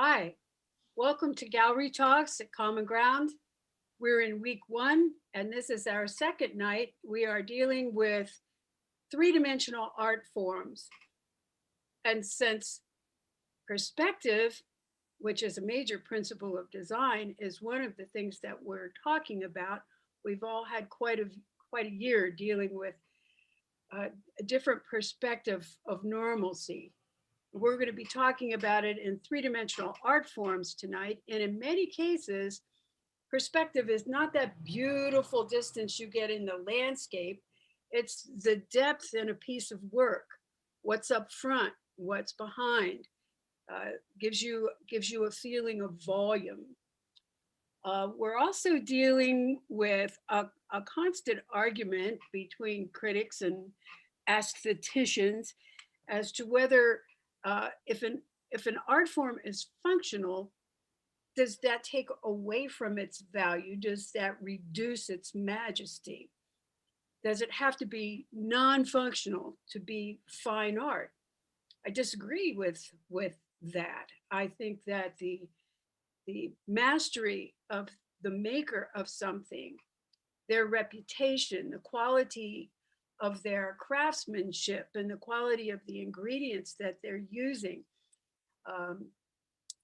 Hi, welcome to Gallery Talks at Common Ground. We're in week one, and this is our second night. We are dealing with three-dimensional art forms. And since perspective, which is a major principle of design, is one of the things that we're talking about, we've all had quite a year dealing with a different perspective of normalcy. We're going to be talking about it in three-dimensional art forms tonight. And in many cases, perspective is not that beautiful distance you get in the landscape. It's the depth in a piece of work. What's up front, what's behind, gives you a feeling of volume. We're also dealing with a constant argument between critics and aestheticians as to whether if an art form is functional, does that take away from its value? Does that reduce its majesty? Does it have to be non-functional to be fine art? I disagree with that. I think that the mastery of the maker of something, their reputation, the quality of their craftsmanship, and the quality of the ingredients that they're using,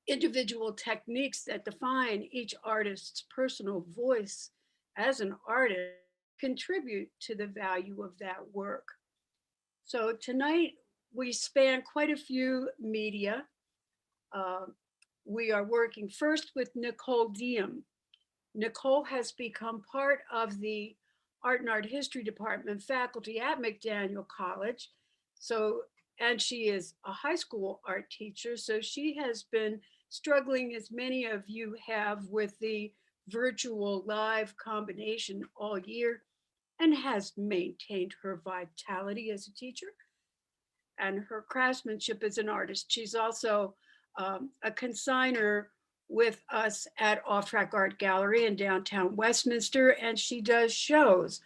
individual techniques that define each artist's personal voice as an artist contribute to the value of that work. So tonight we span quite a few media. We are working first with Nicole Diem. Nicole has become part of the Art and Art History Department faculty at McDaniel College. And she is a high school art teacher. So she has been struggling, as many of you have, with the virtual live combination all year and has maintained her vitality as a teacher and her craftsmanship as an artist. She's also a consigner with us at Off Track Art Gallery in downtown Westminster, and she does shows.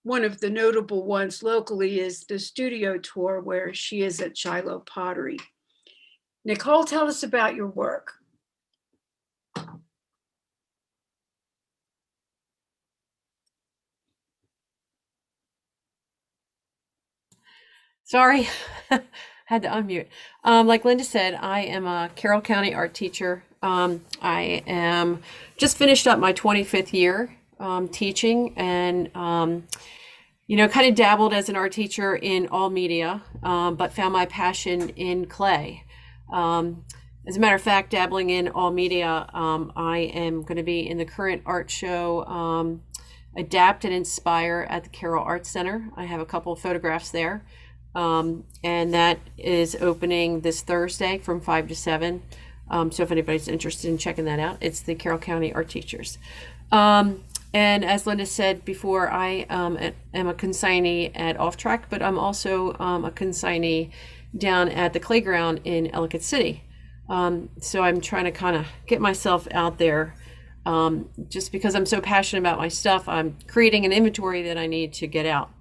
One of the notable ones locally is the studio tour where she is at Shiloh Pottery. Nicole, tell us about your work. Sorry, had to unmute. Like Linda said, I am a Carroll County art teacher. I am just finished up my 25th year teaching and, kind of dabbled as an art teacher in all media, but found my passion in clay. As a matter of fact, dabbling in all media, I am going to be in the current art show, Adapt and Inspire at the Carroll Art Center. I have a couple of photographs there. And that is opening this Thursday from 5 to 7. So if anybody's interested in checking that out, it's the Carroll County Art Teachers. And as Linda said before, I am a consignee at Off Track, but I'm also a consignee down at the Clayground in Ellicott City. So I'm trying to kind of get myself out there. Just because I'm so passionate about my stuff, I'm creating an inventory that I need to get out.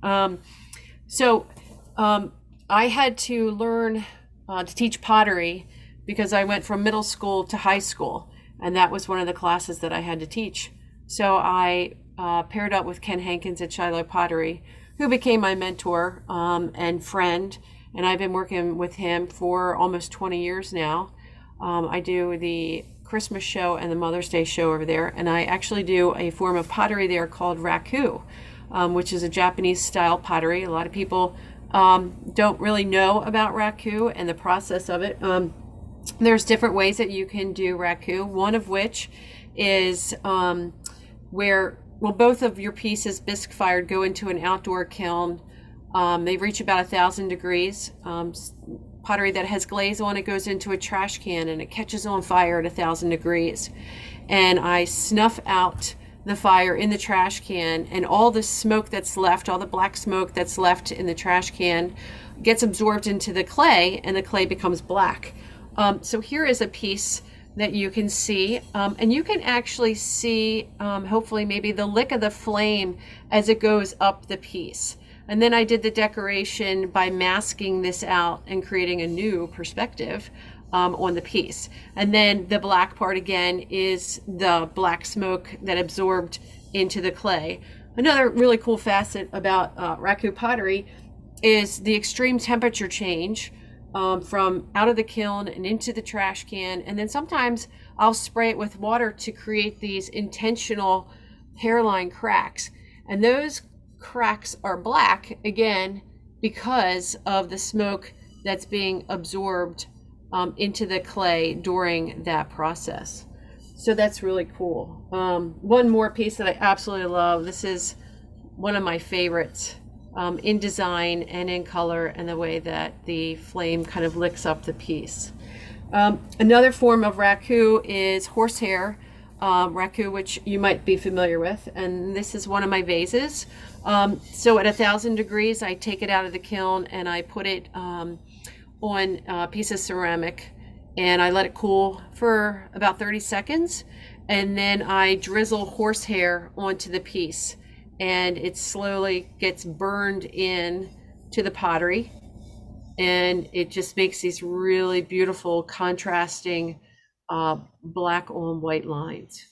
I had to learn to teach pottery because I went from middle school to high school, and that was one of the classes that I had to teach. So I paired up with Ken Hankins at Shiloh Pottery, who became my mentor and friend, and I've been working with him for almost 20 years now. I do the Christmas show and the Mother's Day show over there, and I actually do a form of pottery there called raku, which is a Japanese style pottery. A lot of people don't really know about raku and the process of it. There's different ways that you can do raku, one of which is where both of your pieces, bisque fired, go into an outdoor kiln. They reach about 1,000 degrees. Pottery that has glaze on it goes into a trash can and it catches on fire at 1,000 degrees. And I snuff out the fire in the trash can, and all the smoke that's left, all the black smoke that's left in the trash can gets absorbed into the clay, and the clay becomes black. So here is a piece that you can see, and you can actually see hopefully maybe the lick of the flame as it goes up the piece. And then I did the decoration by masking this out and creating a new perspective on the piece. And then the black part again is the black smoke that absorbed into the clay. Another really cool facet about raku pottery is the extreme temperature change from out of the kiln and into the trash can. And then sometimes I'll spray it with water to create these intentional hairline cracks. And those cracks are black, again, because of the smoke that's being absorbed into the clay during that process. So that's really cool. One more piece that I absolutely love. This is one of my favorites in design and in color, and the way that the flame kind of licks up the piece. Another form of raku is horsehair raku, which you might be familiar with. And this is one of my vases. So at 1,000 degrees, I take it out of the kiln and I put it on a piece of ceramic, and I let it cool for about 30 seconds. And then I drizzle horsehair onto the piece, and it slowly gets burned in to the pottery. And it just makes these really beautiful contrasting black on white lines.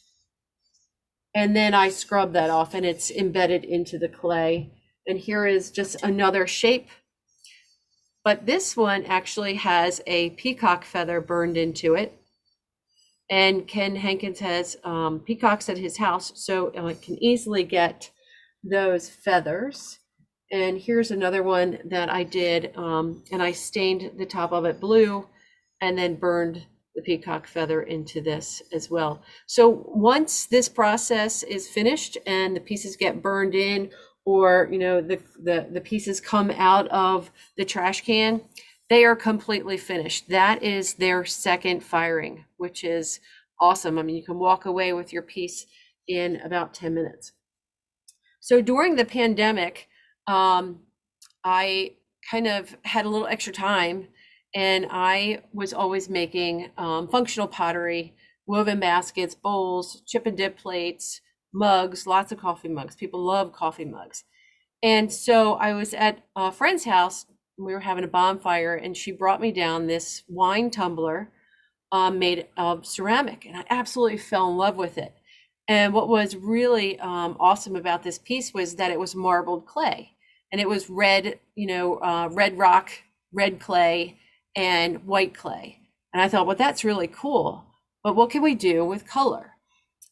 And then I scrub that off, and it's embedded into the clay. And here is just another shape. But this one actually has a peacock feather burned into it. And Ken Hankins has peacocks at his house, so it can easily get those feathers. And here's another one that I did, and I stained the top of it blue and then burned the peacock feather into this as well. So once this process is finished and the pieces get burned in, or the pieces come out of the trash can, they are completely finished. That is their second firing, which is awesome. I mean, you can walk away with your piece in about 10 minutes. So during the pandemic, I kind of had a little extra time, and I was always making functional pottery, woven baskets, bowls, chip and dip plates, mugs, lots of coffee mugs. People love coffee mugs. And so I was at a friend's house. We were having a bonfire, and she brought me down this wine tumbler made of ceramic, and I absolutely fell in love with it. And what was really awesome about this piece was that it was marbled clay, and it was red, red rock, red clay, and white clay. And I thought, well, that's really cool, but what can we do with color?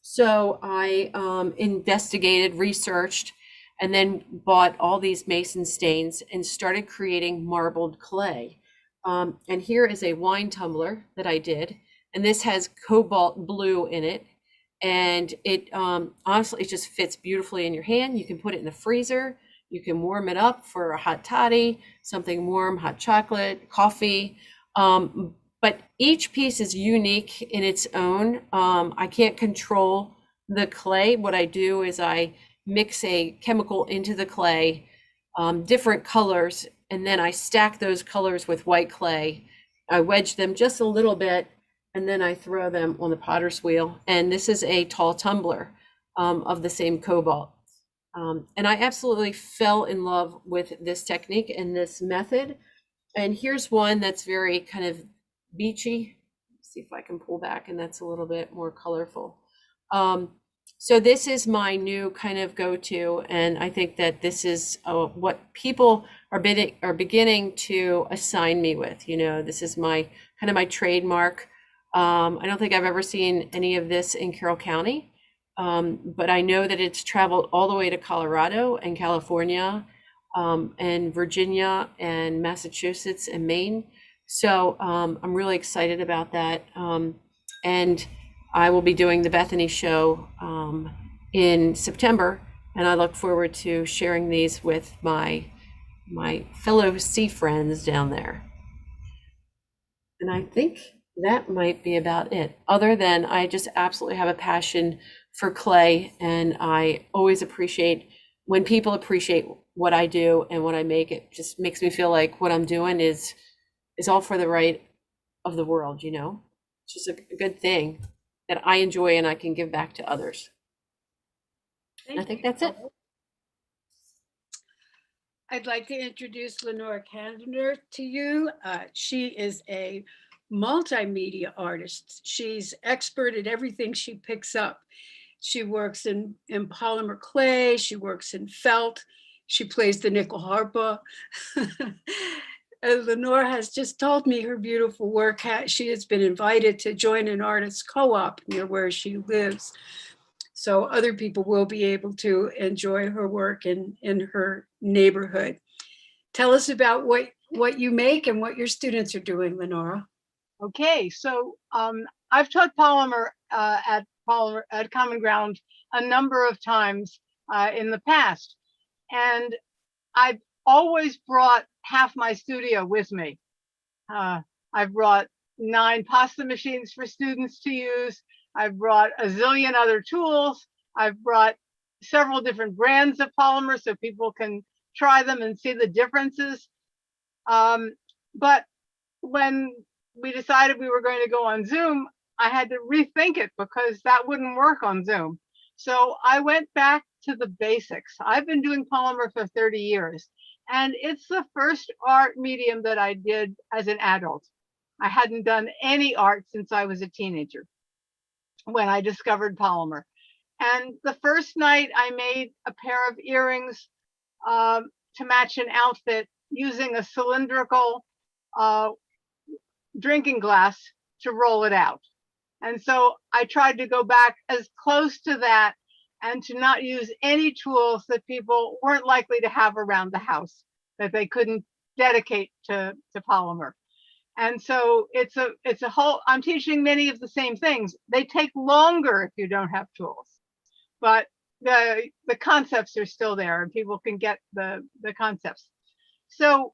So I investigated, researched, and then bought all these mason stains and started creating marbled clay. And here is a wine tumbler that I did, and this has cobalt blue in it. And it honestly, it just fits beautifully in your hand. You can put it in the freezer. You can warm it up for a hot toddy, something warm, hot chocolate, coffee. But each piece is unique in its own. I can't control the clay. What I do is I mix a chemical into the clay, different colors, and then I stack those colors with white clay. I wedge them just a little bit, and then I throw them on the potter's wheel. And this is a tall tumbler of the same cobalt. And I absolutely fell in love with this technique and this method. And here's one that's very kind of beachy. Let's see if I can pull back, and that's a little bit more colorful. So this is my new kind of go-to, and I think that this is what people are beginning to assign me with. This is my kind of my trademark. I don't think I've ever seen any of this in Carroll County, but I know that it's traveled all the way to Colorado and California, and Virginia and Massachusetts and Maine. So I'm really excited about that. And I will be doing the Bethany show in September, and I look forward to sharing these with my fellow sea friends down there. And I think that might be about it. Other than I just absolutely have a passion for clay, and I always appreciate when people appreciate what I do and what I make. It just makes me feel like what I'm doing is all for the right of the world. It's just a good thing that I enjoy and I can give back to others. I think that's it. I'd like to introduce Lenora Kandiner to you. She is a multimedia artist. She's expert at everything she picks up. She works in polymer clay, she works in felt, she plays the nickel harpa. Lenora has just told me her beautiful work. She has been invited to join an artist co-op near where she lives. So other people will be able to enjoy her work in her neighborhood. Tell us about what you make and what your students are doing, Lenora. Okay, so I've taught Polymer at Common Ground a number of times in the past, and I've always brought half my studio with me. I've brought 9 pasta machines for students to use. I've brought a zillion other tools. I've brought several different brands of polymer so people can try them and see the differences. But when we decided we were going to go on Zoom, I had to rethink it because that wouldn't work on Zoom. So I went back to the basics. I've been doing polymer for 30 years, and it's the first art medium that I did as an adult. I hadn't done any art since I was a teenager when I discovered polymer. And the first night I made a pair of earrings to match an outfit using a cylindrical drinking glass to roll it out. And so I tried to go back as close to that and to not use any tools that people weren't likely to have around the house that they couldn't dedicate to polymer. And so it's a whole, I'm teaching many of the same things. They take longer if you don't have tools, but the concepts are still there and people can get the concepts. So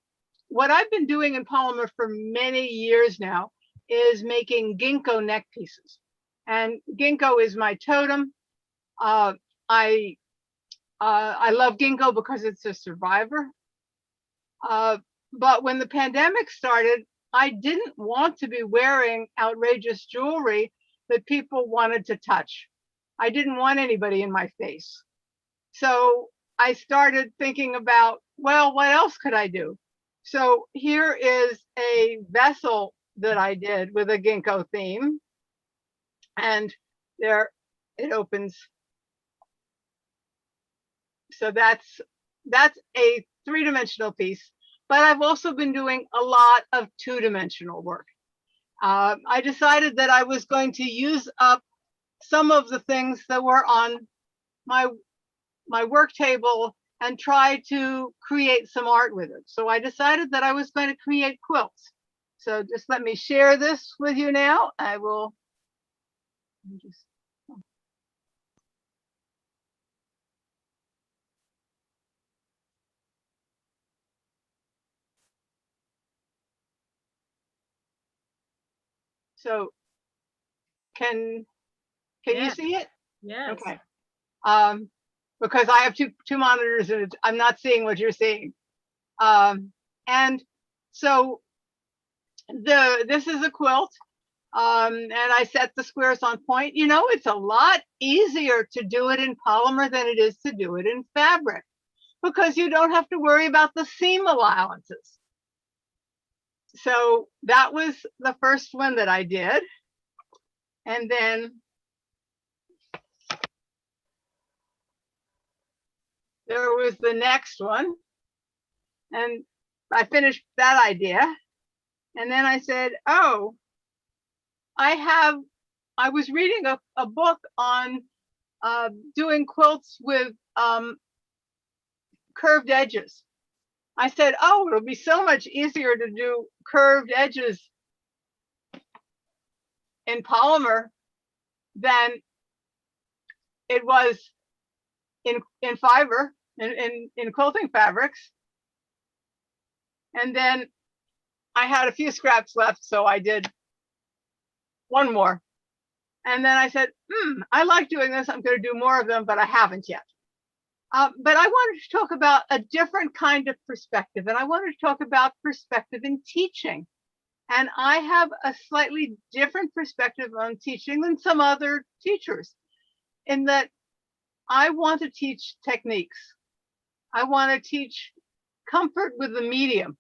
what I've been doing in polymer for many years now is making ginkgo neck pieces. And ginkgo is my totem. I love ginkgo because it's a survivor. But when the pandemic started, I didn't want to be wearing outrageous jewelry that people wanted to touch. I didn't want anybody in my face. So I started thinking about, well, what else could I do? So here is a vessel that I did with a ginkgo theme. And there it opens. So that's a 3-dimensional piece. But I've also been doing a lot of 2-dimensional work. I decided that I was going to use up some of the things that were on my work table and try to create some art with it. So I decided that I was going to create quilts. So just let me share this with you now. I will just. So can you see it? Yes. Okay. Because I have two monitors and I'm not seeing what you're seeing. And so this is a quilt. And I set the squares on point. You know, it's a lot easier to do it in polymer than it is to do it in fabric because you don't have to worry about the seam allowances. So that was the first one that I did. And then there was the next one. And I finished that idea. And then I said, oh, I was reading a book on doing quilts with curved edges. I said, oh, it'll be so much easier to do curved edges in polymer than it was in fiber, in quilting fabrics. And then I had a few scraps left, so I did one more. And then I said, I like doing this. I'm going to do more of them, but I haven't yet. But I wanted to talk about a different kind of perspective. And I wanted to talk about perspective in teaching. And I have a slightly different perspective on teaching than some other teachers, in that I want to teach techniques. I want to teach comfort with the medium.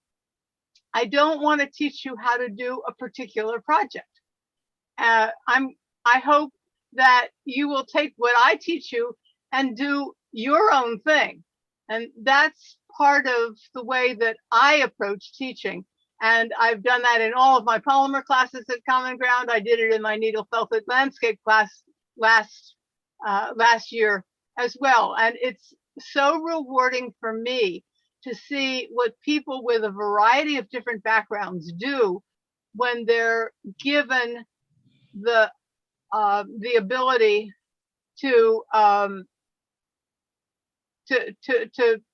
I don't want to teach you how to do a particular project. I hope that you will take what I teach you and do your own thing. And that's part of the way that I approach teaching. And I've done that in all of my polymer classes at Common Ground. I did it in my needle felted landscape class last year as well. And it's so rewarding for me to see what people with a variety of different backgrounds do when they're given the ability to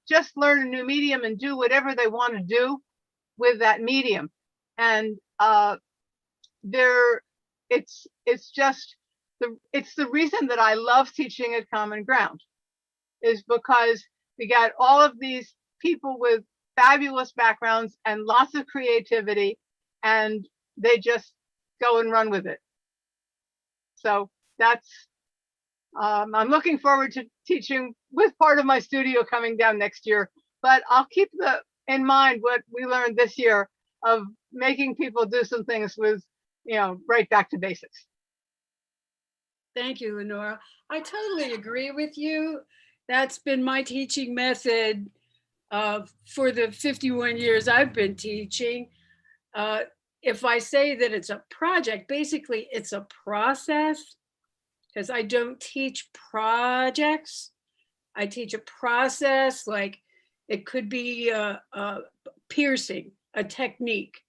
just learn a new medium and do whatever they want to do with that medium. And it's the reason that I love teaching at Common Ground, is because we got all of these people with fabulous backgrounds and lots of creativity, and they just go and run with it. So that's, I'm looking forward to teaching with part of my studio coming down next year, but I'll keep in mind what we learned this year of making people do some things with, right back to basics. Thank you, Lenora. I totally agree with you. That's been my teaching method for the 51 years I've been teaching. If I say that it's a project, basically it's a process, because I don't teach projects. I teach a process. Like it could be piercing, a technique,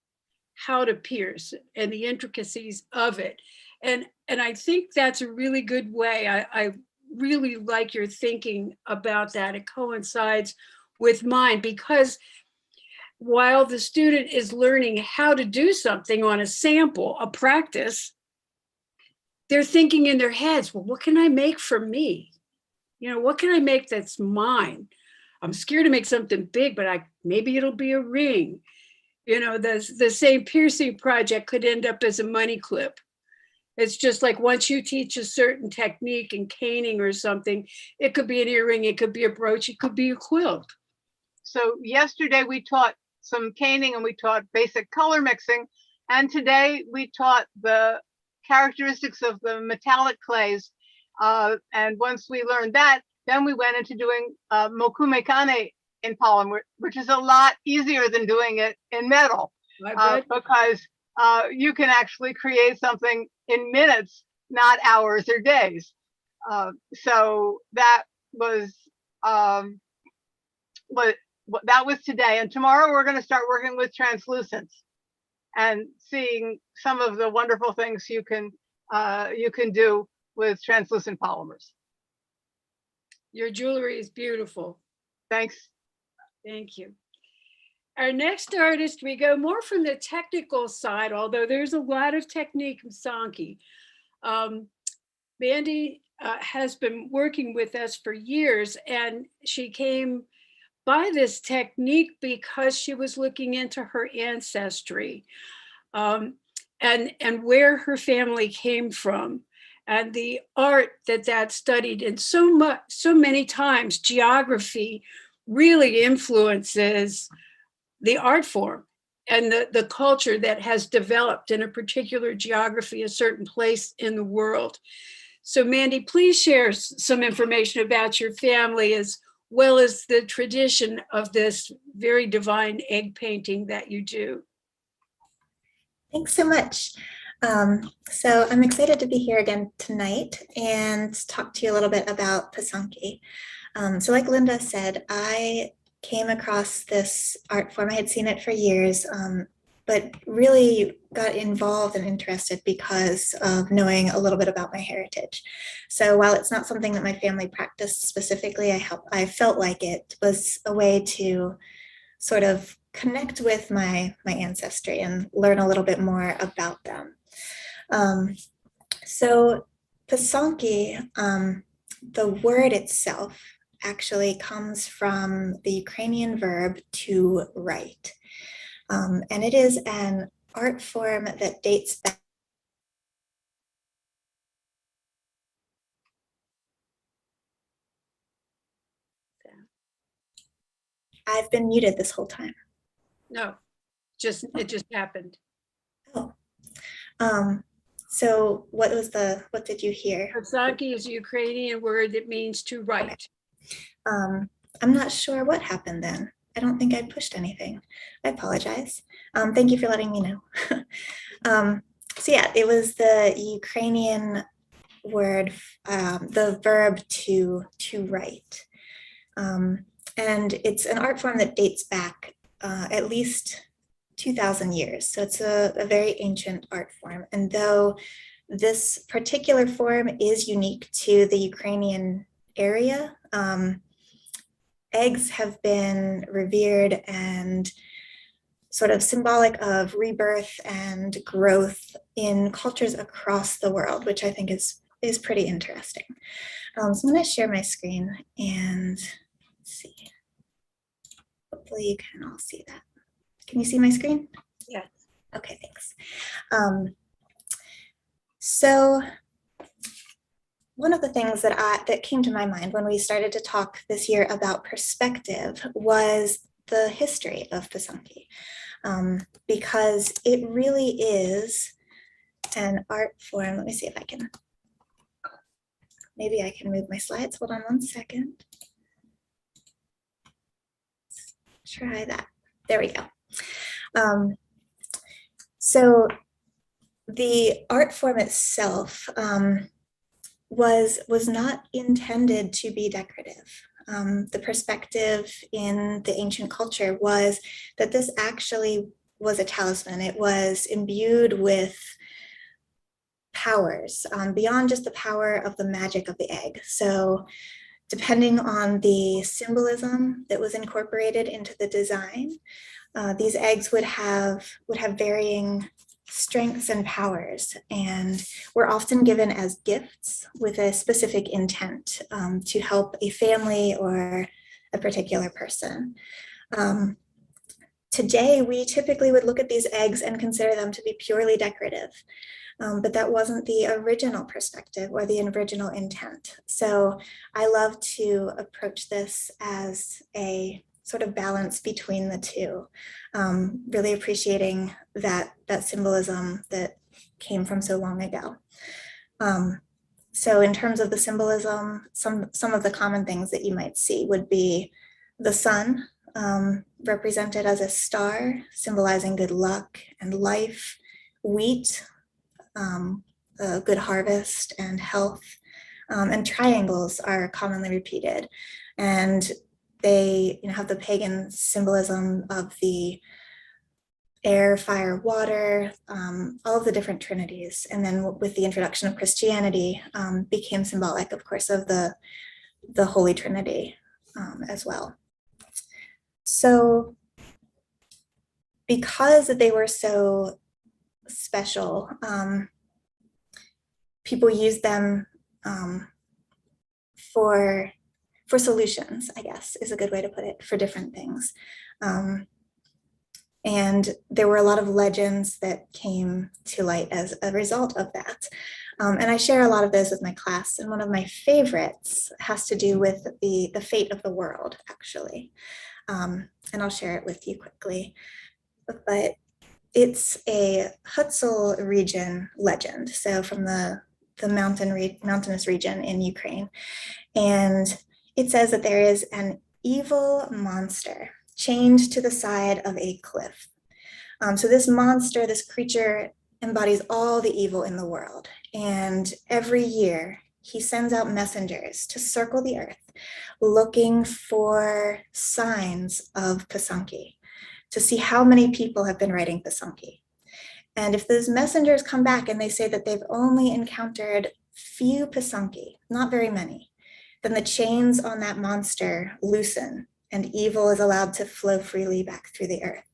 how to pierce, and the intricacies of it. And I think that's a really good way. I really like your thinking about that. It coincides with mine, because while the student is learning how to do something on a sample, a practice, they're thinking in their heads, well, what can I make for me? What can I make that's mine? I'm scared to make something big, but maybe it'll be a ring. The same piercing project could end up as a money clip. It's just like once you teach a certain technique in caning or something, it could be an earring, it could be a brooch, it could be a quilt. So yesterday we taught some caning and we taught basic color mixing. And today we taught the characteristics of the metallic clays. And once we learned that, then we went into doing mokume kane in polymer, which is a lot easier than doing it in metal, because you can actually create something in minutes, not hours or days. So that was that was today. And tomorrow we're going to start working with translucents and seeing some of the wonderful things you can do with translucent polymers. Your jewelry is beautiful. Thanks. Thank you. Our next artist, we go more from the technical side, although there's a lot of technique in Pysanky. Mandy has been working with us for years, and she came by this technique because she was looking into her ancestry and where her family came from, and the art that studied. And so many times geography really influences the art form and the culture that has developed in a particular geography, a certain place in the world. So Mandy, please share some information about your family as well as the tradition of this very divine egg painting that you do. Thanks so much. So I'm excited to be here again tonight and talk to you a little bit about Pysanky. So like Linda said, I came across this art form. I had seen it for years, but really got involved and interested because of knowing a little bit about my heritage. So while it's not something that my family practiced specifically, I felt like it was a way to sort of connect with my ancestry and learn a little bit more about them. So Pysanky, the word itself actually comes from the Ukrainian verb to write. And it is an art form that dates back. I've been muted this whole time. No, it just happened. Oh, so what did you hear? Pysanky is a Ukrainian word that means to write. I'm not sure what happened then. I don't think I pushed anything. I apologize. Thank you for letting me know. So yeah, it was the Ukrainian word, the verb to write. And it's an art form that dates back at least 2,000 years. So it's a very ancient art form. And though this particular form is unique to the Ukrainian area, eggs have been revered and sort of symbolic of rebirth and growth in cultures across the world, which I think is pretty interesting. So I'm going to share my screen and see. Hopefully you can all see that. Can you see my screen? Yes. Okay, thanks. So one of the things that came to my mind when we started to talk this year about perspective was the history of Pysanky, because it really is an art form. Let me see if I can, maybe I can move my slides. Hold on one second. Let's try that. There we go. So the art form itself was not intended to be decorative. The perspective in the ancient culture was that this actually was a talisman. It was imbued with powers beyond just the power of the magic of the egg. So depending on the symbolism that was incorporated into the design, these eggs would have varying strengths and powers, and were often given as gifts with a specific intent to help a family or a particular person. Today, we typically would look at these eggs and consider them to be purely decorative, but that wasn't the original perspective or the original intent. So I love to approach this as a sort of balance between the two, really appreciating that symbolism that came from so long ago. So in terms of the symbolism, some of the common things that you might see would be the sun, represented as a star, symbolizing good luck and life, wheat, a good harvest and health, and triangles are commonly repeated. And they have the pagan symbolism of the air, fire, water, all of the different trinities. And then with the introduction of Christianity, became symbolic, of course, of the Holy Trinity as well. So because they were so special, people use them for solutions, I guess, is a good way to put it, for different things. And there were a lot of legends that came to light as a result of that. And I share a lot of those with my class. And one of my favorites has to do with the fate of the world, actually. And I'll share it with you quickly. But it's a Chappell region legend. So from the mountainous region in Ukraine. And it says that there is an evil monster chained to the side of a cliff. So this monster, this creature, embodies all the evil in the world. And every year he sends out messengers to circle the earth, looking for signs of Pysanky, to see how many people have been writing Pysanky. And if those messengers come back and they say that they've only encountered few Pysanky, not very many, then the chains on that monster loosen and evil is allowed to flow freely back through the earth.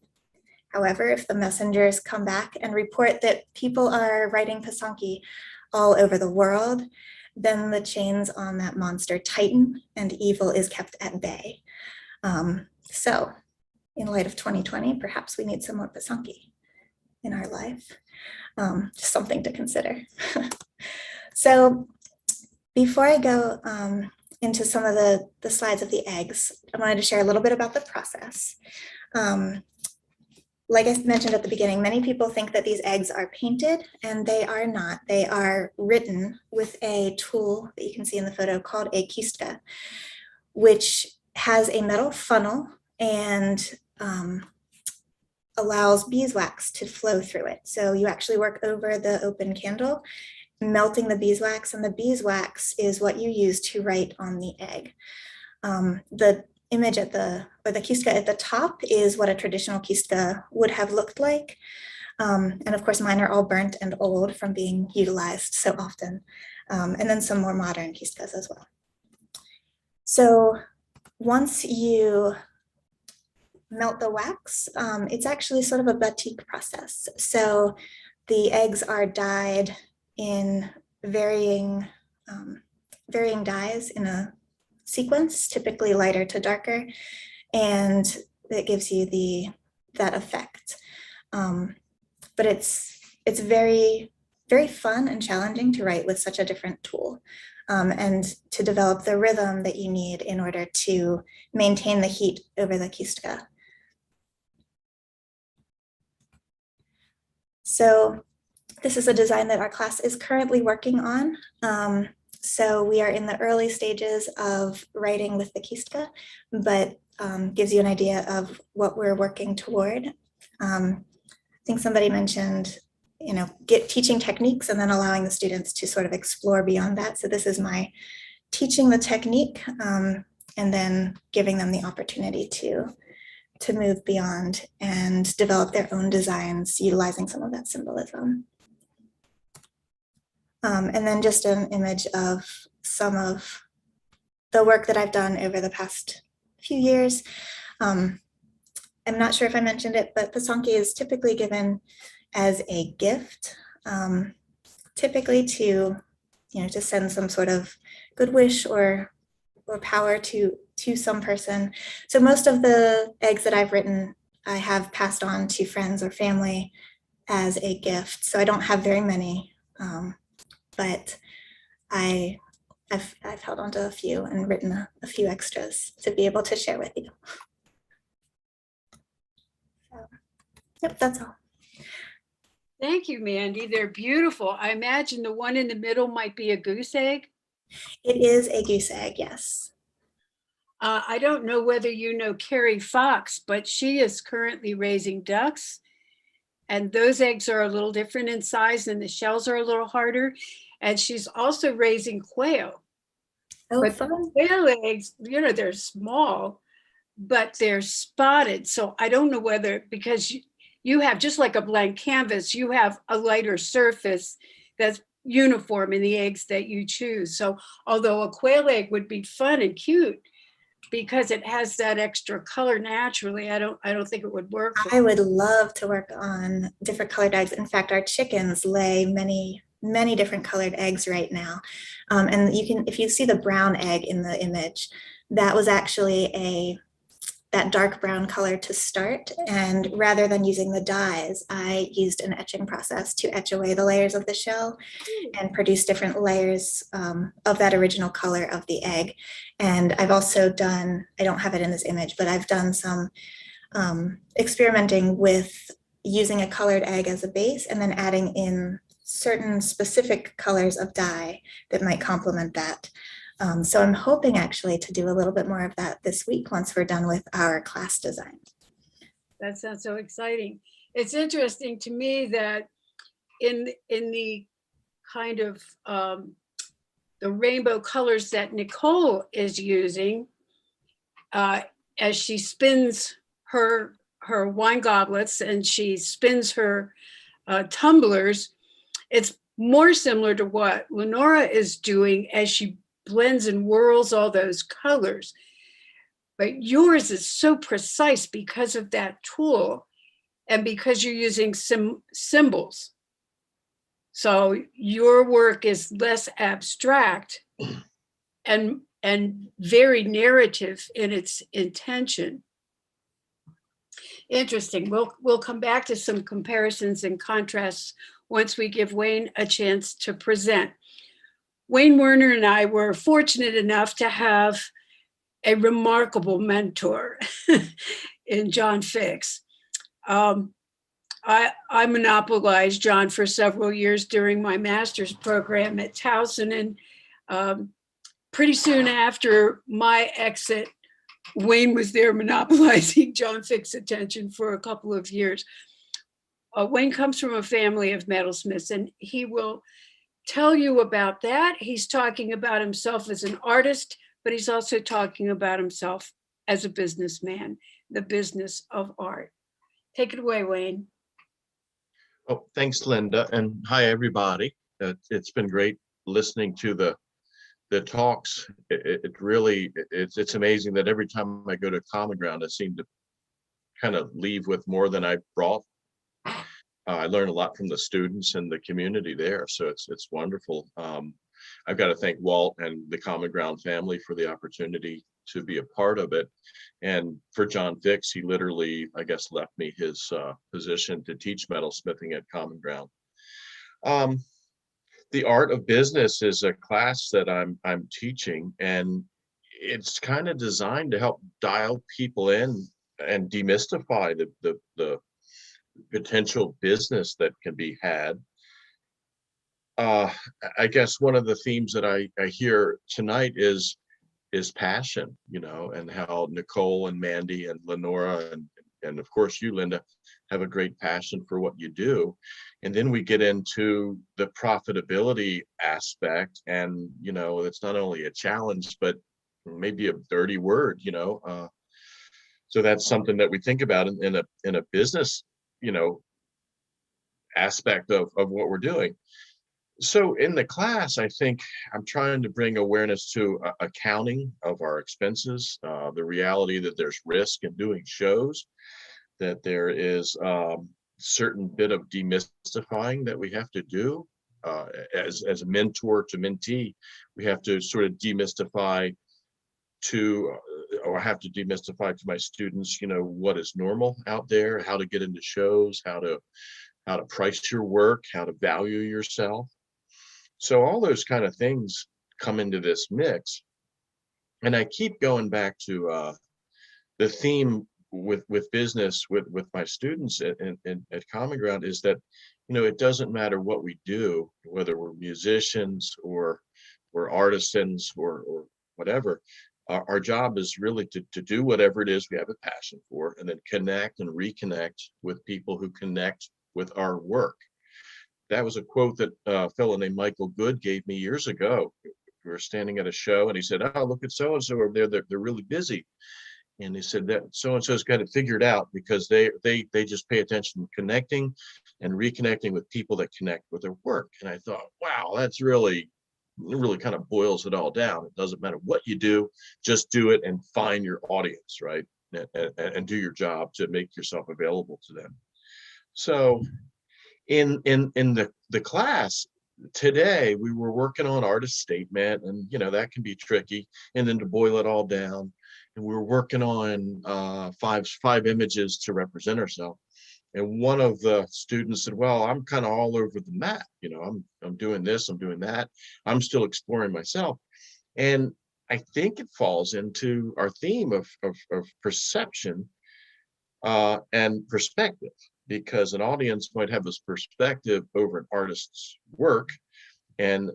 However, if the messengers come back and report that people are writing Pysanky all over the world, then the chains on that monster tighten and evil is kept at bay. So in light of 2020, perhaps we need some more Pysanky in our life. Just something to consider. So before I go into some of the slides of the eggs, I wanted to share a little bit about the process. like I mentioned at the beginning, many people think that these eggs are painted, and they are not. They are written with a tool that you can see in the photo called a kistka, which has a metal funnel and allows beeswax to flow through it. So you actually work over the open candle, melting the beeswax, and the beeswax is what you use to write on the egg. The image at the kistka at the top is what a traditional kistka would have looked like. And of course, mine are all burnt and old from being utilized so often. And then some more modern kistkas as well. So once you melt the wax, it's actually sort of a batik process. So the eggs are dyed in varying dyes in a sequence, typically lighter to darker, and it gives you that effect. But it's very, very fun and challenging to write with such a different tool, and to develop the rhythm that you need in order to maintain the heat over the kistka. So this is a design that our class is currently working on. So we are in the early stages of writing with the kistka, but gives you an idea of what we're working toward. I think somebody mentioned, teaching techniques and then allowing the students to sort of explore beyond that. So this is my teaching the technique, and then giving them the opportunity to move beyond and develop their own designs utilizing some of that symbolism. And then just an image of some of the work that I've done over the past few years. I'm not sure if I mentioned it, but Pysanky is typically given as a gift, typically to send some sort of good wish or power to some person. So most of the eggs that I've written, I have passed on to friends or family as a gift. So I don't have very many, but I've held on to a few and written a few extras to be able to share with you. So, yep, that's all. Thank you, Mandy. They're beautiful. I imagine the one in the middle might be a goose egg. It is a goose egg, yes. I don't know whether you know Carrie Fox, but she is currently raising ducks. And those eggs are a little different in size and the shells are a little harder. And she's also raising quail. Oh, but fun. Quail eggs, they're small, but they're spotted. So I don't know whether, because you have, just like a blank canvas, you have a lighter surface that's uniform in the eggs that you choose. So although a quail egg would be fun and cute, because it has that extra color naturally, I don't think it would work. I would love to work on different colored eggs. In fact, our chickens lay many different colored eggs right now. And you can, if you see the brown egg in the image, that was actually that dark brown color to start. And rather than using the dyes, I used an etching process to etch away the layers of the shell and produce different layers of that original color of the egg. And I've also done, I don't have it in this image, but I've done some experimenting with using a colored egg as a base and then adding in certain specific colors of dye that might complement that. So I'm hoping actually to do a little bit more of that this week once we're done with our class design. That sounds so exciting. It's interesting to me that in the kind of the rainbow colors that Nicole is using as she spins her wine goblets and she spins her tumblers, it's more similar to what Lenora is doing as she blends and whirls all those colors. But yours is so precise because of that tool and because you're using symbols. So your work is less abstract and very narrative in its intention. Interesting. We'll come back to some comparisons and contrasts once we give Wayne a chance to present. Wayne Werner and I were fortunate enough to have a remarkable mentor in John Fix. I monopolized John for several years during my master's program at Towson, and pretty soon after my exit, Wayne was there monopolizing John Fick's attention for a couple of years. Wayne comes from a family of metalsmiths, and he will tell you about that. He's talking about himself as an artist, but he's also talking about himself as a businessman, the business of art. Take it away, Wayne. Oh, thanks, Linda, and hi, everybody. It's been great listening to the talks. It really, it's amazing that every time I go to Common Ground, I seem to kind of leave with more than I brought. I learn a lot from the students and the community there, so it's wonderful. I've got to thank Walt and the Common Ground family for the opportunity to be a part of it. And for John Fix, he literally, I guess, left me his position to teach metalsmithing at Common Ground. The Art of Business is a class that I'm teaching, and it's kind of designed to help dial people in and demystify the potential business that can be had. I guess one of the themes that I hear tonight is passion, you know, and how Nicole and Mandy and Lenora and of course you, Linda, have a great passion for what you do. And then we get into the profitability aspect, and you know, it's not only a challenge, but maybe a dirty word, you know. So that's something that we think about in a business, you know, aspect of what we're doing. So in the class, I think I'm trying to bring awareness to accounting of our expenses, the reality that there's risk in doing shows, that there is certain bit of demystifying that we have to do as a mentor to mentee. We have to sort of demystify or have to demystify to my students, you know, what is normal out there, how to get into shows, how to price your work, how to value yourself. So all those kind of things come into this mix. And I keep going back to the theme with business with my students at Common Ground is that, you know, it doesn't matter what we do, whether we're musicians or we're artisans or whatever. Our job is really to do whatever it is we have a passion for, and then connect and reconnect with people who connect with our work. That was a quote that a fellow named Michael Good gave me years ago. We were standing at a show, and he said, "Oh, look at so-and-so over there. They're really busy." And he said that so-and-so's got it figured out because they just pay attention to connecting and reconnecting with people that connect with their work. And I thought, wow, that's really kind of boils it all down. It doesn't matter what you do, just do it and find your audience, right? And do your job to make yourself available to them. So in the class today, we were working on artist statement, and you know, that can be tricky. And then to boil it all down, and we were working on five images to represent ourselves. And one of the students said, "Well, I'm kind of all over the map. You know, I'm doing this, I'm doing that. I'm still exploring myself." And I think it falls into our theme of perception and perspective, because an audience might have this perspective over an artist's work. And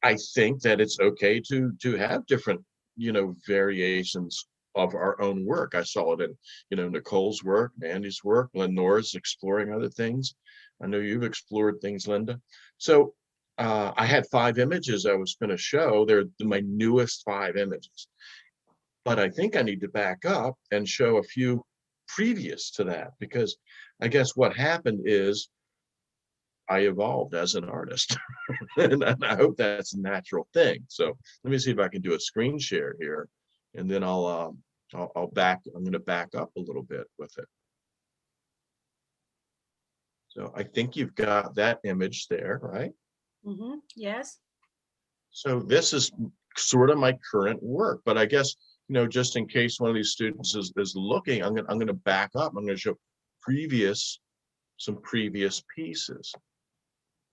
I think that it's okay to have different, you know, variations of our own work. I saw it in, you know, Nicole's work, Mandy's work, Lenora's exploring other things. I know you've explored things, Linda. So I had 5 images I was going to show. They're my newest 5 images. But I think I need to back up and show a few previous to that, because I guess what happened is I evolved as an artist. And I hope that's a natural thing. So let me see if I can do a screen share here, and then I'm going to back up a little bit with it. So I think you've got that image there, right? Mm-hmm. Yes. So this is sort of my current work, but I guess, you know, just in case one of these students is looking, I'm going to back up. I'm going to show some previous pieces,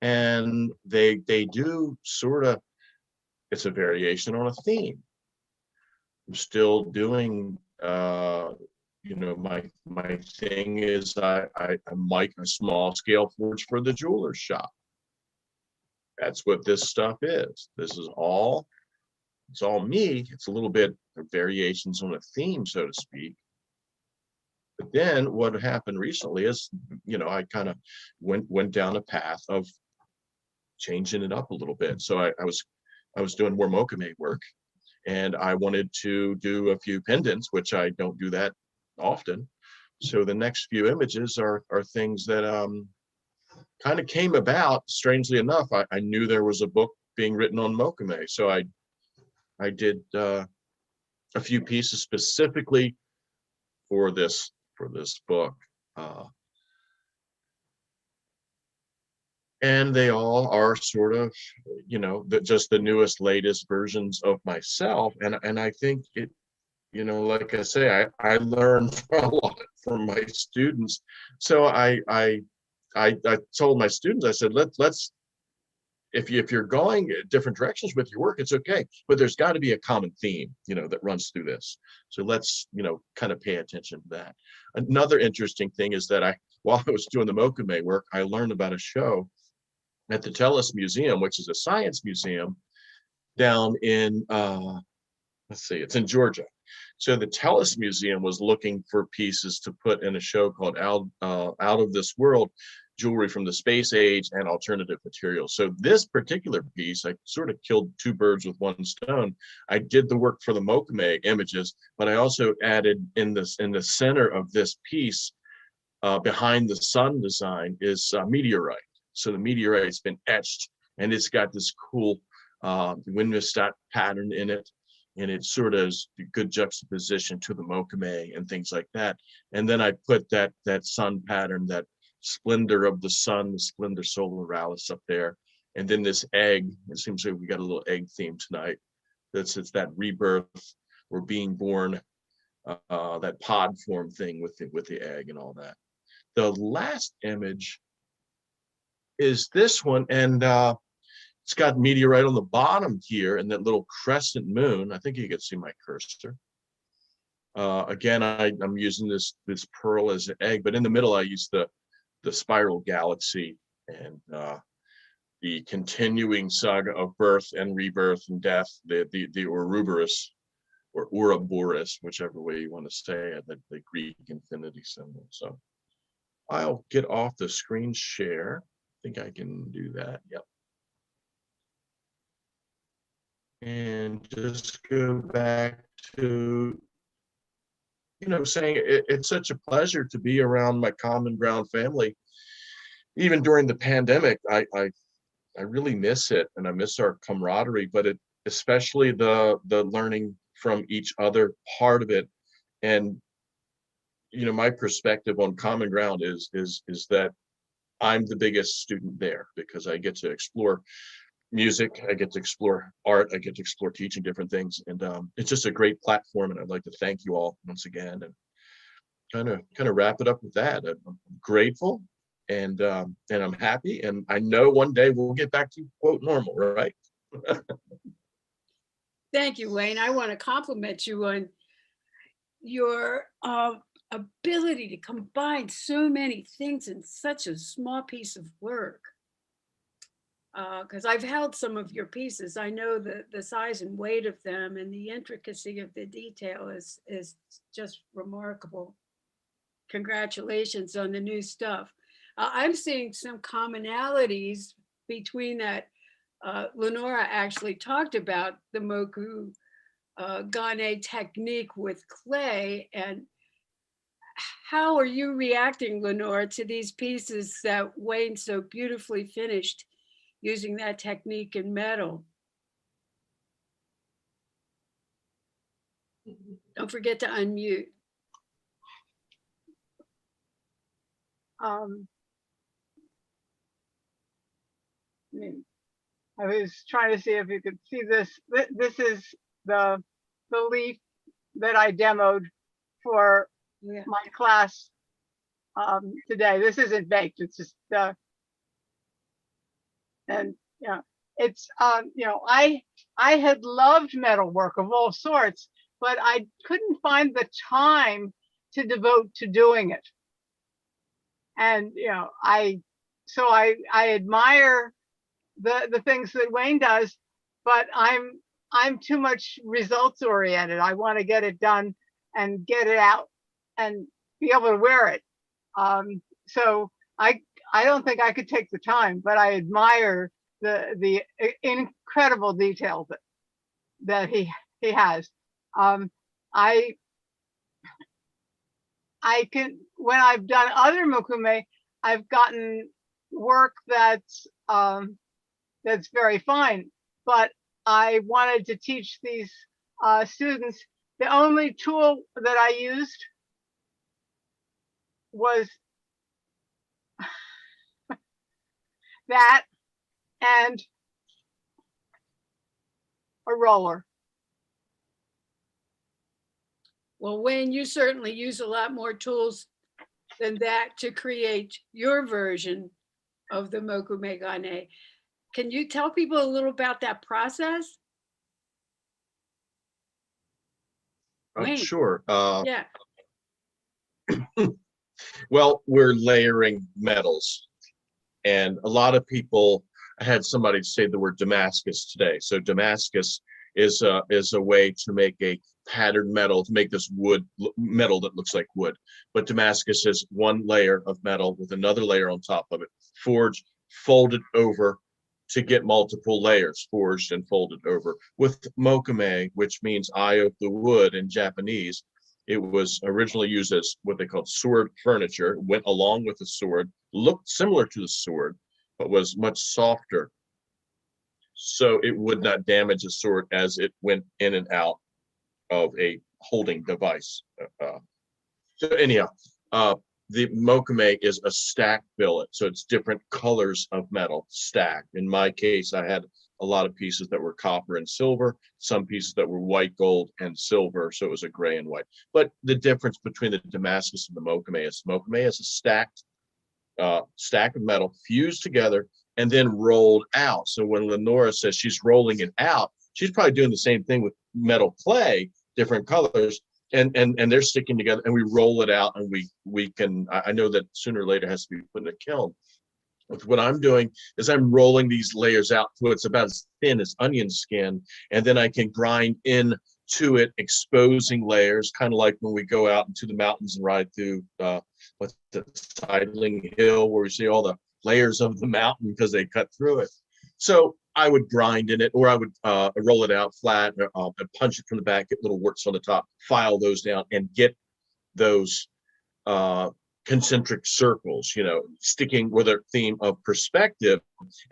and they do sort of, it's a variation on a theme. I'm still doing you my thing is I make a small scale forge for the jeweler's shop. That's what this stuff is. This is all, it's all me. It's a little bit of variations on a theme, so to speak. But then what happened recently is, I kind of went down a path of changing it up a little bit. So I was doing more mokume work, and I wanted to do a few pendants, which I don't do that often. So the next few images are things that kind of came about. Strangely enough, I knew there was a book being written on mokume, so I did a few pieces specifically for this book, and they all are sort of, just the newest, latest versions of myself. And I think it, like I say, I learned a lot from my students. So I told my students, I said, let's if you're going different directions with your work, it's okay, but there's got to be a common theme, that runs through this. So let's, kind of pay attention to that. Another interesting thing is that while I was doing the mokume work, I learned about a show at the Tellus Museum, which is a science museum down in, it's in Georgia. So the Tellus Museum was looking for pieces to put in a show called Out of This World, Jewelry from the Space Age and Alternative Materials. So this particular piece, I sort of killed two birds with one stone. I did the work for the mokume images, but I also added in the center of this piece, behind the sun design, is meteorite. So the meteorite's been etched, and it's got this cool windmist pattern in it, and it sort of is a good juxtaposition to the mokume and things like that. And then I put that sun pattern, that splendor of the sun, the splendor solaris up there, and then this egg. It seems like we got a little egg theme tonight. It's that rebirth or being born, that pod form thing with the egg and all that. The last image is this one, and it's got meteorite on the bottom here and that little crescent moon. I think you can see my cursor. Again, I'm using this pearl as an egg, but in the middle I use the spiral galaxy and the continuing saga of birth and rebirth and death, the Ouroboros or Ouroboros, whichever way you want to say it, the Greek infinity symbol. So I'll get off the screen share. I think I can do that. Yep. And just go back to, saying it's such a pleasure to be around my Common Ground family. Even during the pandemic, I really miss it, and I miss our camaraderie, but especially the learning from each other part of it. And my perspective on Common Ground is that I'm the biggest student there, because I get to explore music, I get to explore art, I get to explore teaching different things, and it's just a great platform. And I'd like to thank you all once again, and kind of wrap it up with that. I'm grateful, and I'm happy, and I know one day we'll get back to quote normal, right? Thank you, Wayne. I want to compliment you on your ability to combine so many things in such a small piece of work. Because I've held some of your pieces. I know the size and weight of them, and the intricacy of the detail is just remarkable. Congratulations on the new stuff. I'm seeing some commonalities between that. Lenora actually talked about the moku gane technique with clay. And how are you reacting, Lenora, to these pieces that Wayne so beautifully finished using that technique in metal? Don't forget to unmute. I was trying to see if you could see this. This is the leaf that I demoed for my class today. This isn't baked. It's just and it's I had loved metalwork of all sorts, but I couldn't find the time to devote to doing it. And, you know, I admire the things that Wayne does, but I'm too much results oriented. I want to get it done and get it out and be able to wear it. So I don't think I could take the time, but I admire the incredible detail that he has. I can, when I've done other mokume, I've gotten work that's very fine, but I wanted to teach these students. The only tool that I used was that and a roller. Well, Wayne, you certainly use a lot more tools than that to create your version of the mokume gane. Can you tell people a little about that process? Wayne. Sure. Yeah. Well, we're layering metals, and a lot of people, I had somebody say the word Damascus today. So Damascus is a way to make a patterned metal, to make this metal that looks like wood. But Damascus is one layer of metal with another layer on top of it, forged, folded over to get multiple layers, forged and folded over. With mokume, which means eye of the wood in Japanese, it was originally used as what they called sword furniture, went along with the sword, looked similar to the sword, but was much softer. So it would not damage the sword as it went in and out of a holding device. So anyhow, the mokume is a stacked billet. So it's different colors of metal stacked. In my case, I had a lot of pieces that were copper and silver, some pieces that were white, gold, and silver. So it was a gray and white. But the difference between the Damascus and the mokume is a stacked stack of metal fused together and then rolled out. So when Lenora says she's rolling it out, she's probably doing the same thing with metal clay, different colors, and they're sticking together, and we roll it out, and we can, I know that sooner or later it has to be put in a kiln. But what I'm doing is I'm rolling these layers out to it's about as thin as onion skin, and then I can grind into it, exposing layers, kind of like when we go out into the mountains and ride through what's the Sidling Hill, where we see all the layers of the mountain because they cut through it. So I would grind in it, or I would roll it out flat, punch it from the back, get little warts on the top, file those down, and get those concentric circles, you know, sticking with a theme of perspective.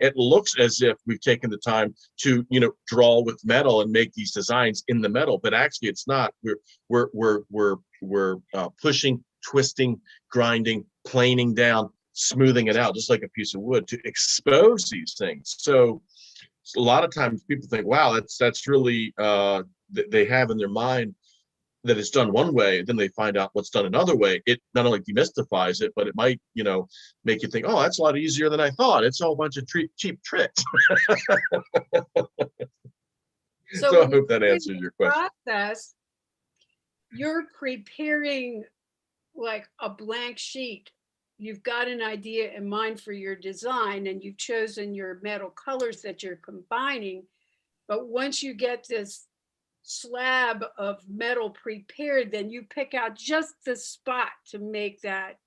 It looks as if we've taken the time to, you know, draw with metal and make these designs in the metal, but actually it's not. We're pushing, twisting, grinding, planing down, smoothing it out, just like a piece of wood, to expose these things. So a lot of times people think, wow, that's really they have in their mind that it's done one way, then they find out what's done another way. It not only demystifies it, but it might, you know, make you think, oh, that's a lot easier than I thought. It's all a bunch of cheap tricks. So I hope that answers your question. Process, you're preparing like a blank sheet. You've got an idea in mind for your design, and you've chosen your metal colors that you're combining. But once you get this slab of metal prepared, then you pick out just the spot to make that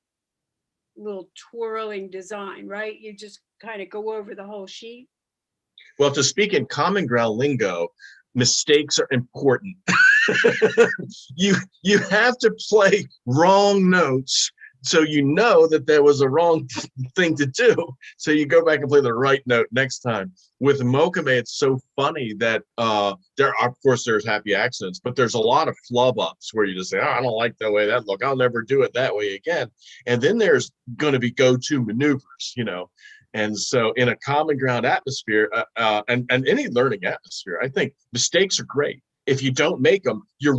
little twirling design, right? You just kind of go over the whole sheet. Well, to speak in common ground lingo, mistakes are important. You have to play wrong notes so you know that there was a wrong thing to do. So you go back and play the right note next time. With mokume, it's so funny that there are, of course, there's happy accidents, but there's a lot of flub ups where you just say, oh, I don't like the way that look. I'll never do it that way again. And then there's going to be go-to maneuvers, you know. And so in a common ground atmosphere and any learning atmosphere, I think mistakes are great. If you don't make them, you're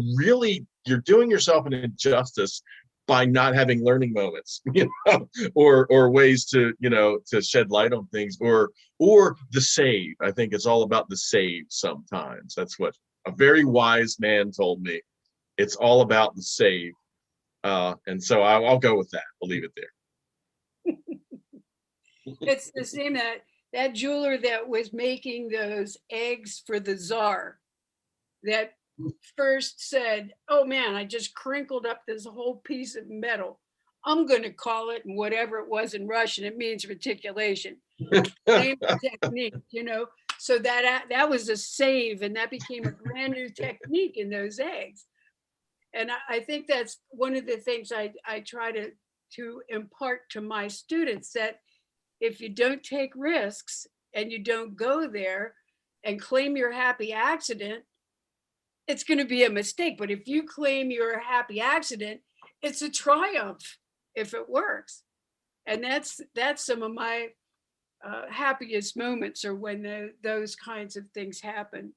doing yourself an injustice by not having learning moments, you know, or ways to, you know, to shed light on things, or the save. I think it's all about the save sometimes. That's what a very wise man told me. It's all about the save. And so I'll go with that. We'll leave it there. It's the same that jeweler that was making those eggs for the czar that first said, oh man, I just crinkled up this whole piece of metal. I'm going to call it, and whatever it was in Russian, it means reticulation. Same technique, you know. So that was a save, and that became a brand new technique in those eggs. And I think that's one of the things I try to impart to my students, that if you don't take risks and you don't go there and claim your happy accident, it's going to be a mistake. But if you claim your happy accident, it's a triumph if it works. And that's some of my happiest moments, are when those kinds of things happen.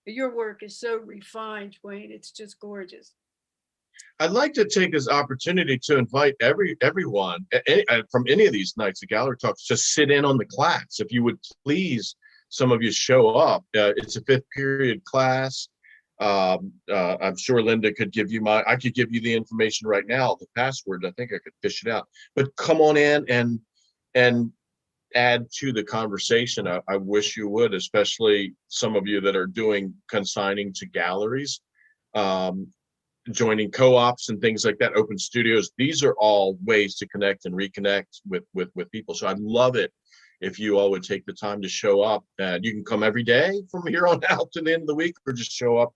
Your work is so refined, Wayne. It's just gorgeous. I'd like to take this opportunity to invite everyone from any of these nights of gallery talks to sit in on the class. If you would please, some of you show up. It's a 5th period class. I'm sure Linda could give you I could give you the information right now, the password. I think I could fish it out. But come on in and add to the conversation. I wish you would, especially some of you that are doing consigning to galleries, joining co-ops and things like that, open studios. These are all ways to connect and reconnect with people. So I'd love it if you all would take the time to show up. You can come every day from here on out to the end of the week, or just show up,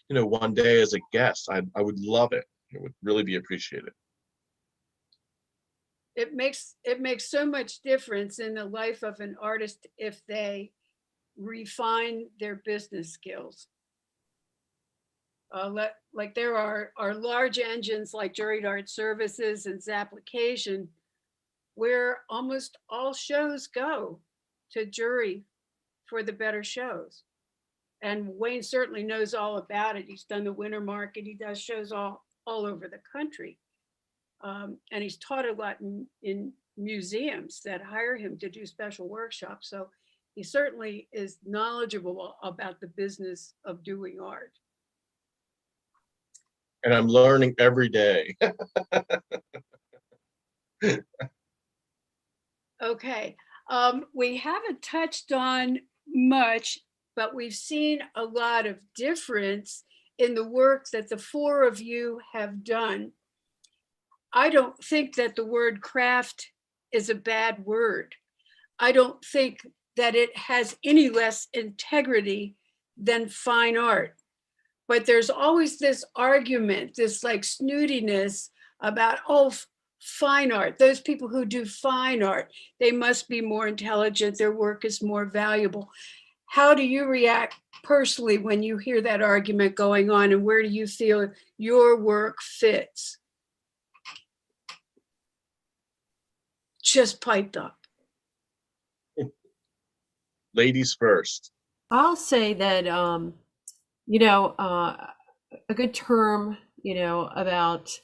one day as a guest. I would love it. It would really be appreciated. It makes so much difference in the life of an artist if they refine their business skills. Like there are large engines like Juried Art Services and Zapplication, where almost all shows go to jury for the better shows. And Wayne certainly knows all about it. He's done the winter market. He does shows all over the country. And he's taught a lot in museums that hire him to do special workshops. So he certainly is knowledgeable about the business of doing art. And I'm learning every day. Okay, we haven't touched on much, but we've seen a lot of difference in the work that the 4 of you have done. I don't think that the word craft is a bad word. I don't think that it has any less integrity than fine art. But there's always this argument, this like snootiness about, oh, fine art, those people who do fine art, they must be more intelligent, their work is more valuable. How do you react personally when you hear that argument going on, and where do you feel your work fits? Just piped up. Ladies first. I'll say that, a good term, about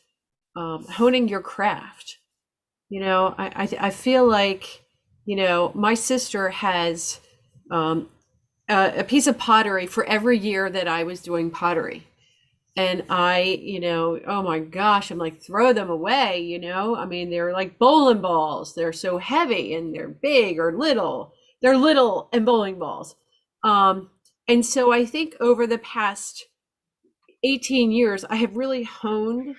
honing your craft. I feel like, my sister has a piece of pottery for every year that I was doing pottery. And oh my gosh, I'm like, throw them away, I mean, they're like bowling balls. They're so heavy, and they're big or little. They're little and bowling balls. And so I think over the past 18 years, I have really honed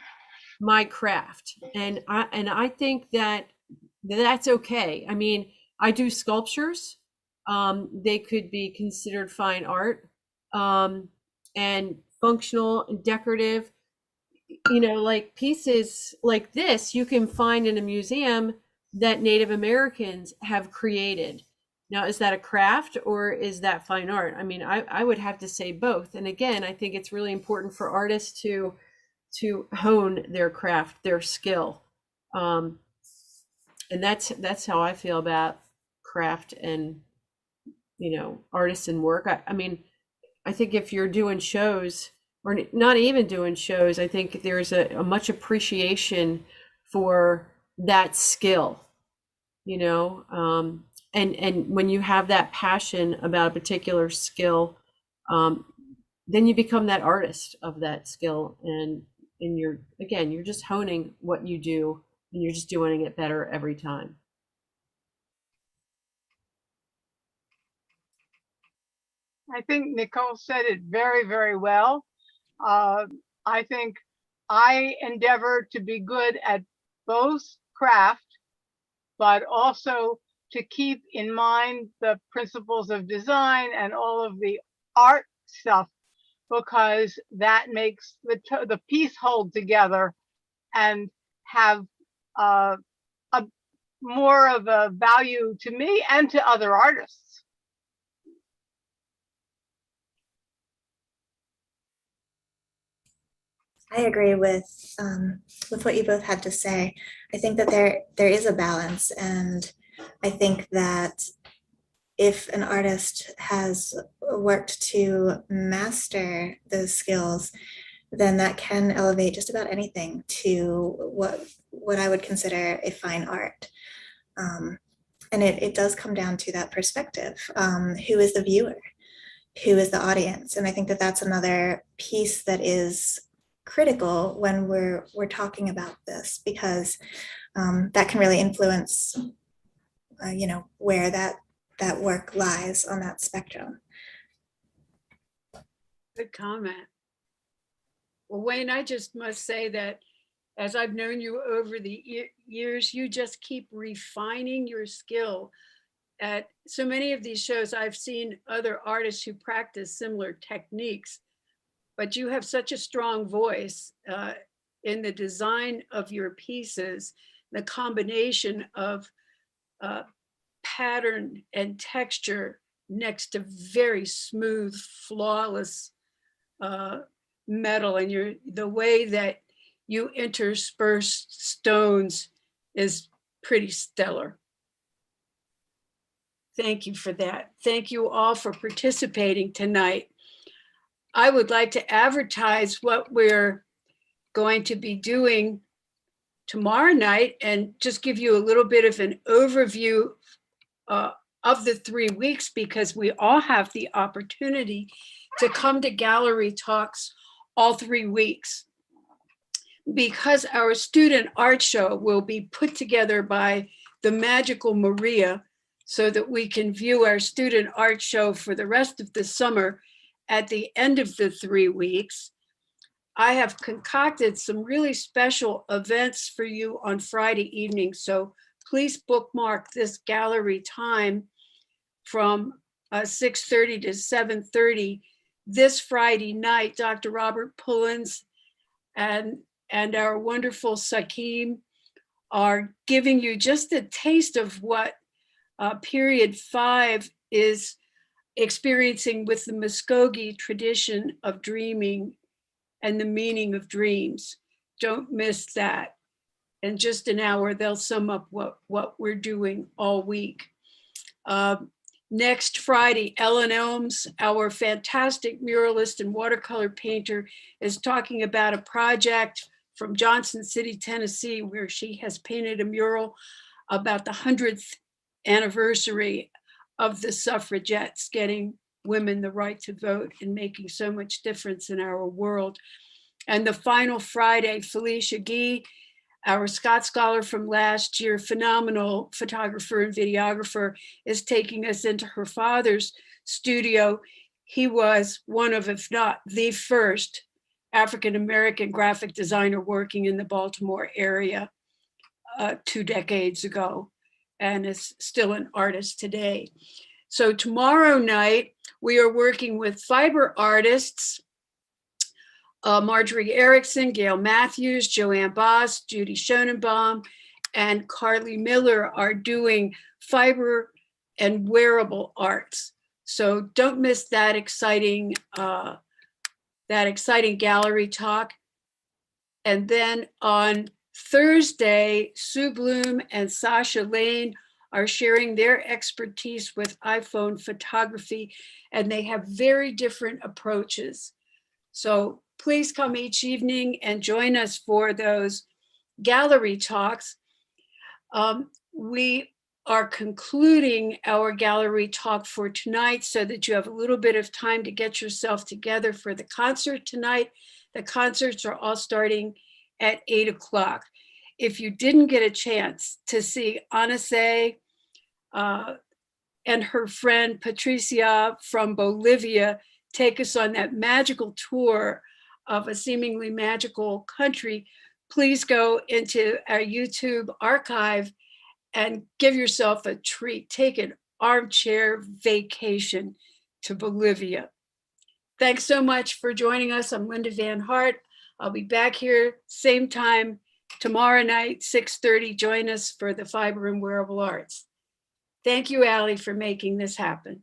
my craft. And I think that that's okay. I mean, I do sculptures. They could be considered fine art, and functional and decorative, like pieces like this you can find in a museum that Native Americans have created. Now, is that a craft or is that fine art? I mean, I would have to say both. And again, I think it's really important for artists to hone their craft, their skill. And that's how I feel about craft and, artisan work. I mean, I think if you're doing shows, or not even doing shows, I think there's a much appreciation for that skill, and when you have that passion about a particular skill, then you become that artist of that skill, and and you're just honing what you do, and you're just doing it better every time. I think Nicole said it very, very well. I think I endeavor to be good at both craft, but also to keep in mind the principles of design and all of the art stuff, because that makes the piece hold together and have a more of a value to me and to other artists. I agree with what you both had to say. I think that there is a balance, and I think that if an artist has worked to master those skills, then that can elevate just about anything to what I would consider a fine art. And it does come down to that perspective. Who is the viewer? Who is the audience? And I think that that's another piece that is critical when we're talking about this, because that can really influence, where that work lies on that spectrum. Good comment. Well, Wayne, I just must say that as I've known you over the years, you just keep refining your skill. At so many of these shows, I've seen other artists who practice similar techniques, but you have such a strong voice in the design of your pieces, the combination of pattern and texture next to very smooth, flawless metal, and the way that you intersperse stones is pretty stellar. Thank you for that. Thank you all for participating tonight. I would like to advertise what we're going to be doing tomorrow night and just give you a little bit of an overview of the 3 weeks, because we all have the opportunity to come to gallery talks all 3 weeks. Because our student art show will be put together by the magical Maria, so that we can view our student art show for the rest of the summer at the end of the 3 weeks. I have concocted some really special events for you on Friday evening, so please bookmark this gallery time from 6:30 to 7:30. This Friday night, Dr. Robert Pullins and our wonderful Sakim are giving you just a taste of what period 5 is experiencing with the Muskogee tradition of dreaming and the meaning of dreams. Don't miss that. In just an hour, they'll sum up what we're doing all week. Next Friday, Ellen Elms, our fantastic muralist and watercolor painter, is talking about a project from Johnson City, Tennessee, where she has painted a mural about the 100th anniversary of the suffragettes getting women the right to vote and making so much difference in our world. And the final Friday, Felicia Gee, our Scott Scholar from last year, phenomenal photographer and videographer, is taking us into her father's studio. He was one of, if not the first, African-American graphic designer working in the Baltimore area 2 decades ago, and is still an artist today. So tomorrow night, we are working with fiber artists, Marjorie Erickson, Gail Matthews, Joanne Boss, Judy Schonenbaum, and Carly Miller are doing fiber and wearable arts. So don't miss that exciting gallery talk. And then on Thursday, Sue Bloom and Sasha Lane are sharing their expertise with iPhone photography, and they have very different approaches. So please come each evening and join us for those gallery talks. We are concluding our gallery talk for tonight so that you have a little bit of time to get yourself together for the concert tonight. The concerts are all starting at 8 o'clock. If you didn't get a chance to see Anase and her friend Patricia from Bolivia take us on that magical tour of a seemingly magical country, please go into our YouTube archive and give yourself a treat. Take an armchair vacation to Bolivia. Thanks so much for joining us. I'm Linda Van Hart. I'll be back here same time tomorrow night, 6:30. Join us for the Fiber and Wearable Arts. Thank you, Allie, for making this happen.